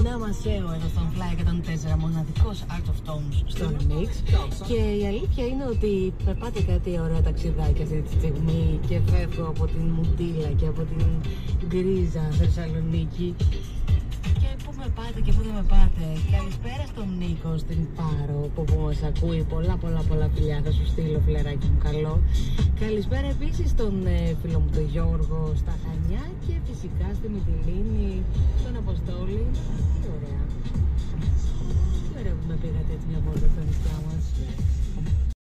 Να Μασέο εδώ στον Fly 104, μοναδικός Art of Tones στο Remix. Και η αλήθεια είναι ότι περπάτε κάτι ωραία ταξιδάκια αυτή τη στιγμή και φεύγω από την Μουτήλα και από την Γκρίζα Θεσσαλονίκη. Και πού με πάτε και πού δεν με πάτε. Καλησπέρα στον Νίκο, στην Πάρο που μας ακούει. Πολλά φιλιά, θα σου στείλω φιλεράκι μου καλό. Καλησπέρα επίσης στον φίλο μου τον Γιώργο στα Χανιά και φυσικά στη Μυτιλήνη, στον Αποστόλη. Τι ωραία. Τι ωραία που με πήγατε έτσι μια βόλτα στα νησιά μας.